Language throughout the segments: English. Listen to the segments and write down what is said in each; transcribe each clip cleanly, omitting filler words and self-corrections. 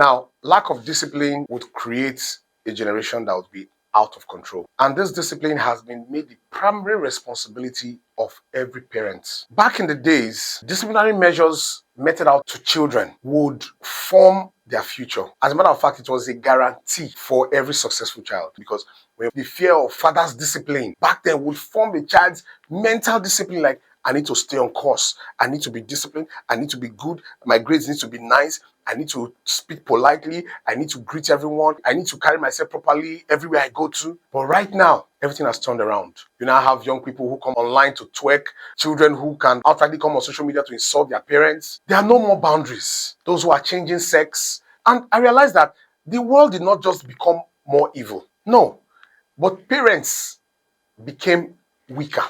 Now, lack of discipline would create a generation that would be out of control. And this discipline has been made the primary responsibility of every parent. Back in the days, disciplinary measures meted out to children would form their future. As a matter of fact, it was a guarantee for every successful child, because when the fear of father's discipline back then would form a child's mental discipline, like, I need to stay on course, I need to be disciplined, I need to be good, my grades need to be nice, I need to speak politely, I need to greet everyone, I need to carry myself properly everywhere I go to. But right now, everything has turned around. You now have young people who come online to twerk, children who can outrightly come on social media to insult their parents. There are no more boundaries. Those who are changing sex. And I realized that the world did not just become more evil. No, but parents became weaker.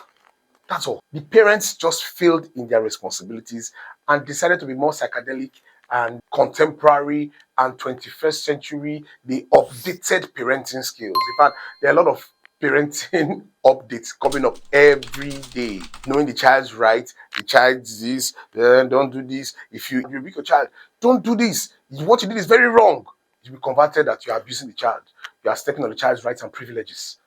That's all. The parents just failed in their responsibilities and decided to be more psychedelic and contemporary and 21st century. They updated parenting skills. In fact, there are a lot of parenting updates coming up every day. Knowing the child's right, the child's this, don't do this. If you rebuke your child, don't do this. What you did is very wrong. You be converted that you are abusing the child. You are stepping on the child's rights and privileges.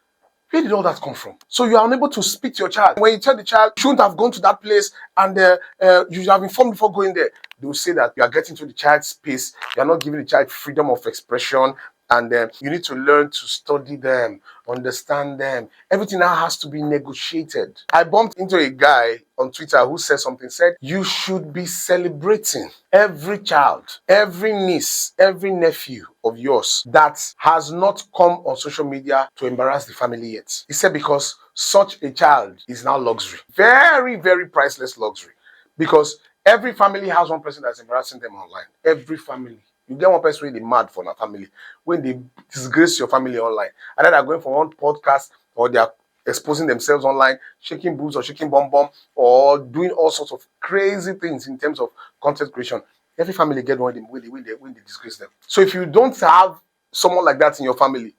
Where did all that come from? So you are unable to speak to your child. When you tell the child, you shouldn't have gone to that place and you should have informed before going there, they will say that you are getting to the child's space, you are not giving the child freedom of expression, and you need to learn to study them, understand them. Everything now has to be negotiated. I bumped into a guy on Twitter who said something, said, you should be celebrating every child, every niece, every nephew of yours that has not come on social media to embarrass the family yet. He said, because such a child is now luxury. Very, very priceless luxury. Because every family has one person that's embarrassing them online. Every family. You get one person really mad for a family when they disgrace your family online. Either they're going for one podcast or they're exposing themselves online, shaking boobs or shaking bum bum, or doing all sorts of crazy things in terms of content creation. Every family get one when they disgrace them. So if you don't have someone like that in your family,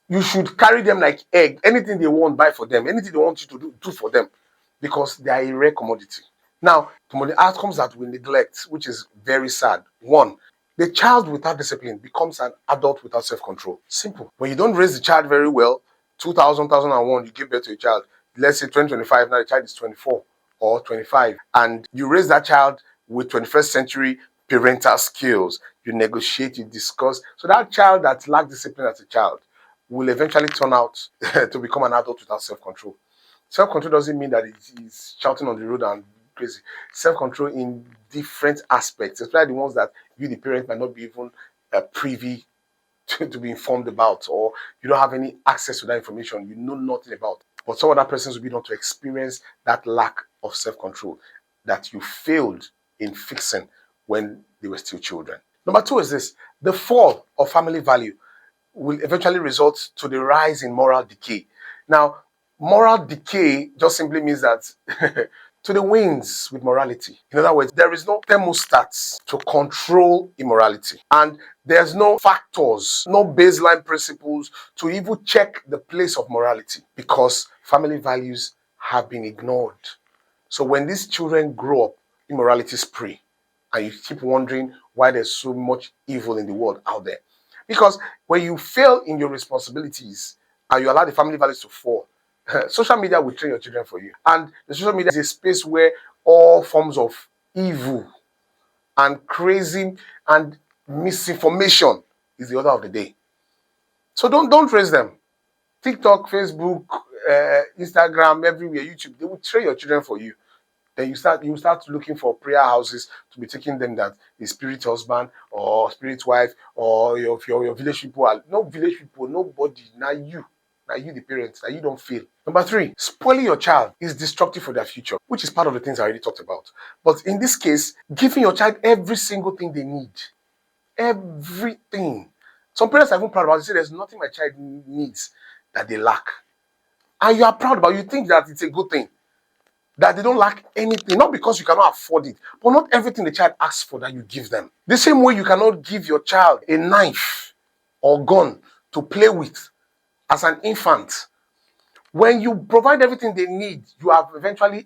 you should carry them like egg. Anything they want, buy for them. Anything they want you to do for them, because they are a rare commodity. Now, the outcomes that we neglect, which is very sad. One, the child without discipline becomes an adult without self-control. Simple. When you don't raise the child very well, 2001, you give birth to a child. Let's say 2025, now the child is 24 or 25. And you raise that child with 21st century parental skills. You negotiate, you discuss. So that child that lacks discipline as a child will eventually turn out to become an adult without self-control. Self-control doesn't mean that he's shouting on the road and crazy. Self-control in different aspects, especially the ones that you, the parent, might not be even privy to be informed about, or you don't have any access to that information, you know nothing about. But some other persons will be able to experience that lack of self-control that you failed in fixing when they were still children. Number two is this: the fall of family value will eventually result to the rise in moral decay. Now, moral decay just simply means that to the winds with morality. In other words, there is no thermostats to control immorality. And there's no factors, no baseline principles to even check the place of morality, because family values have been ignored. So when these children grow up, immorality is free. And you keep wondering why there's so much evil in the world out there. Because when you fail in your responsibilities and you allow the family values to fall, social media will train your children for you. And the social media is a space where all forms of evil and crazy and misinformation is the order of the day. So don't raise them. TikTok, Facebook, Instagram, everywhere, YouTube, they will train your children for you. Then you start looking for prayer houses to be taking them that the spirit husband or spirit wife or your village people are no village people, nobody, now you the parents, that you don't feel. Number three, spoiling your child is destructive for their future, which is part of the things I already talked about. But in this case, giving your child every single thing they need, everything. Some parents are even proud about it. Say there's nothing my child needs that they lack, and you are proud about it. You think that it's a good thing, that they don't lack anything, not because you cannot afford it, but not everything the child asks for that you give them. The same way you cannot give your child a knife or gun to play with as an infant. When you provide everything they need, you have eventually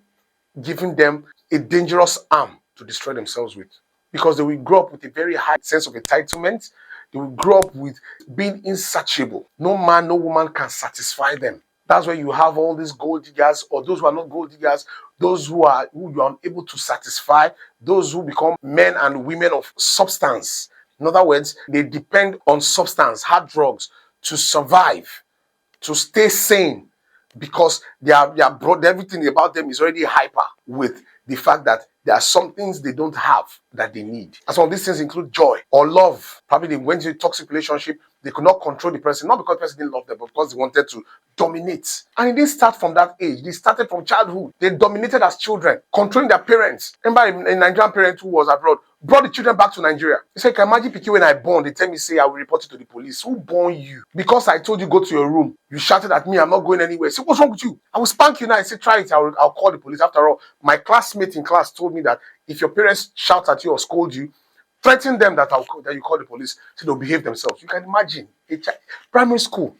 given them a dangerous arm to destroy themselves with. because they will grow up with a very high sense of entitlement. They will grow up with being insatiable. No man, no woman can satisfy them. That's why you have all these gold diggers, or those who are not gold diggers, those who you are unable to satisfy, those who become men and women of substance. In other words, they depend on substance, hard drugs, to survive, to stay sane, because everything about them is already hyper with the fact that there are some things they don't have that they need. And some of these things include joy or love. Probably they went into a toxic relationship, they could not control the person, not because the person didn't love them, but because they wanted to dominate. And it didn't start from that age. They started from childhood. They dominated as children, controlling their parents. Remember a Nigerian parent who was abroad brought the children back to Nigeria. He said, can imagine Pikin when I born, they tell me, say, I will report you to the police. Who born you? Because I told you go to your room. You shouted at me, I'm not going anywhere. Say, what's wrong with you? I will spank you now. I say, try it. I'll call the police. After all, my classmate in class told me that if your parents shout at you or scold you, threaten them that you call the police so they'll behave themselves. You can imagine a primary school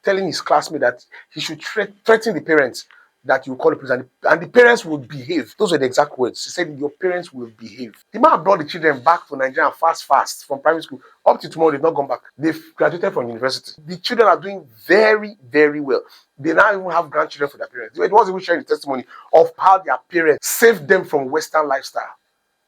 telling his classmate that he should threaten the parents that you call the police, and the parents will behave. Those were the exact words. He said, your parents will behave. The man brought the children back to Nigeria fast from primary school. Up to tomorrow, they've not gone back. They've graduated from university. The children are doing very, very well. They now even have grandchildren for their parents. It was even sharing the testimony of how their parents saved them from Western lifestyle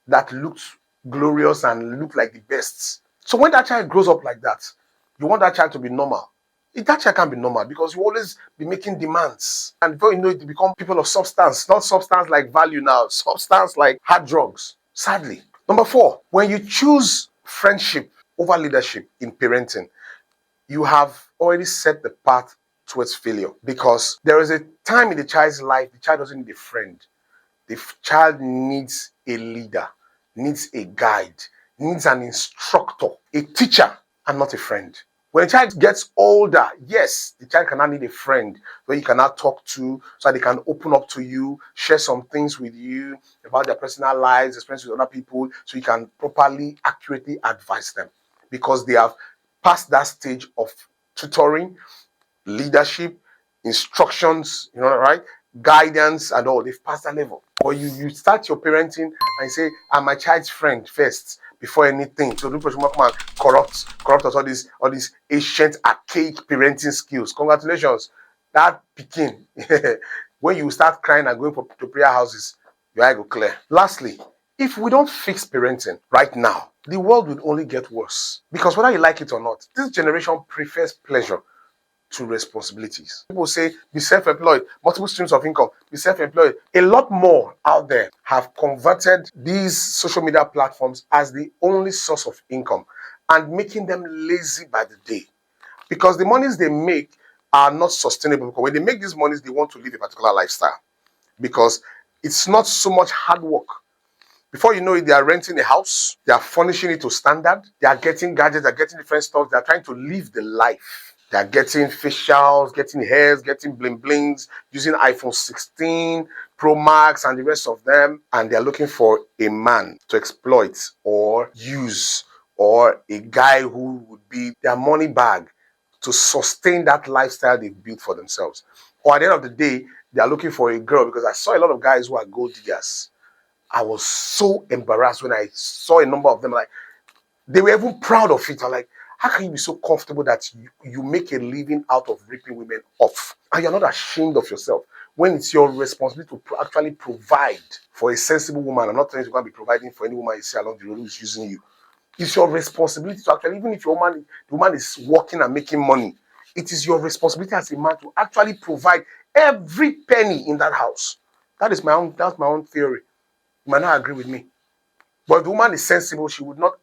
that looked glorious and looked like the best. So when that child grows up like that, you want that child to be normal. That child can't be normal because you always be making demands. And before you know it, you become people of substance. Not substance like value now, substance like hard drugs. Sadly. Number 4, when you choose friendship over leadership in parenting, you have already set the path towards failure, because there is a time in the child's life the child doesn't need a friend. The child needs a leader, needs a guide, needs an instructor, a teacher, and not a friend. When a child gets older, yes, the child cannot need a friend where you cannot talk to, so they can open up to you, share some things with you about their personal lives, experiences with other people, so you can properly, accurately advise them, because they have passed that stage of tutoring, leadership, instructions, right? Guidance and all. They've passed that level. Or you start your parenting and say, I'm my child's friend first before anything. So the person will come and corrupt us all these ancient archaic parenting skills. Congratulations. That Pikin. When you start crying and going to prayer houses, your eye go clear. Lastly, if we don't fix parenting right now, the world will only get worse. Because whether you like it or not, this generation prefers pleasure to responsibilities. People say, be self-employed, multiple streams of income, be self-employed. A lot more out there have converted these social media platforms as the only source of income and making them lazy by the day. Because the monies they make are not sustainable. Because when they make these monies, they want to live a particular lifestyle. Because it's not so much hard work. Before you know it, they are renting a house, they are furnishing it to standard, they are getting gadgets, they are getting different stuff, they are trying to live the life. They are getting facials, getting hairs, getting bling blings, using iPhone 16, Pro Max, and the rest of them. And they are looking for a man to exploit or use, or a guy who would be their money bag to sustain that lifestyle they've built for themselves. Or at the end of the day, they are looking for a girl, because I saw a lot of guys who are gold diggers. I was so embarrassed when I saw a number of them. Like, they were even proud of it. I'm like, how can you be so comfortable that you make a living out of ripping women off? And you're not ashamed of yourself when it's your responsibility to actually provide for a sensible woman. I'm not telling you to go and be providing for any woman you see along the road who's using you. It's your responsibility to actually, even if the woman is working and making money, it is your responsibility as a man to actually provide every penny in that house. That's my own theory. You might not agree with me. But if the woman is sensible, she would not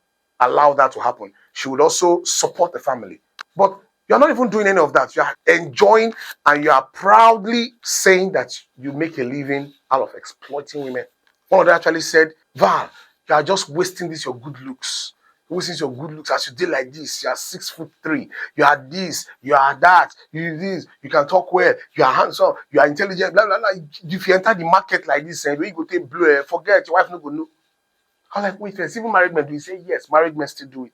allow that to happen. She would also support the family. But you're not even doing any of that. You are enjoying and you are proudly saying that you make a living out of exploiting women. One of them actually said, Val, you are just wasting this your good looks. Wasting your good looks as you did like this. You are 6'3". You are this. You are that. You this. You can talk well. You are handsome. You are intelligent. Blah blah blah. If you enter the market like this, and when you go take blue, forget your wife no go know. I was like, wait, first, even married men do? He say yes, married men still do it.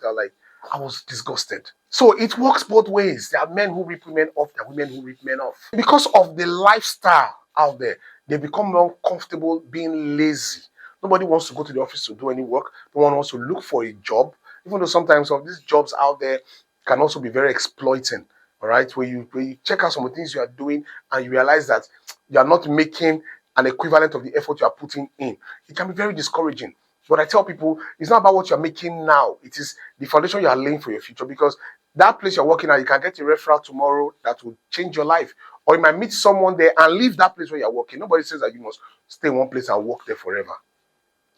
I was disgusted. So it works both ways. There are men who rip women off, there are women who rip men off. Because of the lifestyle out there, they become more comfortable being lazy. Nobody wants to go to the office to do any work. No one wants to look for a job, even though sometimes some of these jobs out there can also be very exploiting. All right, where you check out some of the things you are doing and you realize that you are not making an equivalent of the effort you are putting in. It can be very discouraging. But I tell people, it's not about what you're making now. It is the foundation you are laying for your future, because that place you're working at, you can get a referral tomorrow that will change your life. Or you might meet someone there and leave that place where you're working. Nobody says that you must stay in one place and work there forever.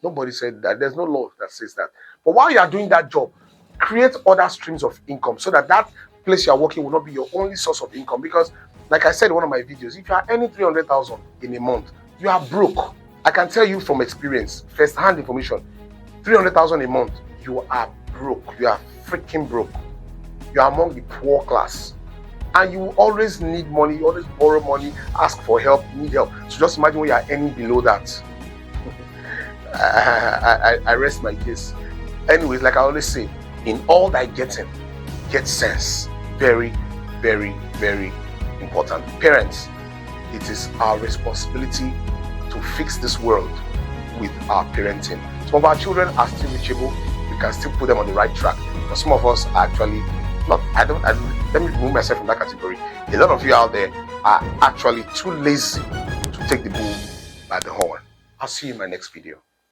Nobody said that. There's no law that says that. But while you are doing that job, create other streams of income so that that place you are working will not be your only source of income. Because, like I said in one of my videos, if you are earning 300,000 in a month, you are broke. I can tell you from experience, first-hand information, 300,000 a month, you are broke. You are freaking broke. You are among the poor class. And you will always need money, you always borrow money, ask for help, need help. So just imagine when you are earning below that. I rest my case. Anyways, like I always say, in all thy getting, get sense. Very, very, very important. Parents, it is our responsibility to fix this world with our parenting. Some of our children are still reachable. We can still put them on the right track. But some of us are actually not. Let me remove myself from that category. A lot of you out there are actually too lazy to take the bull by the horn. I'll see you in my next video.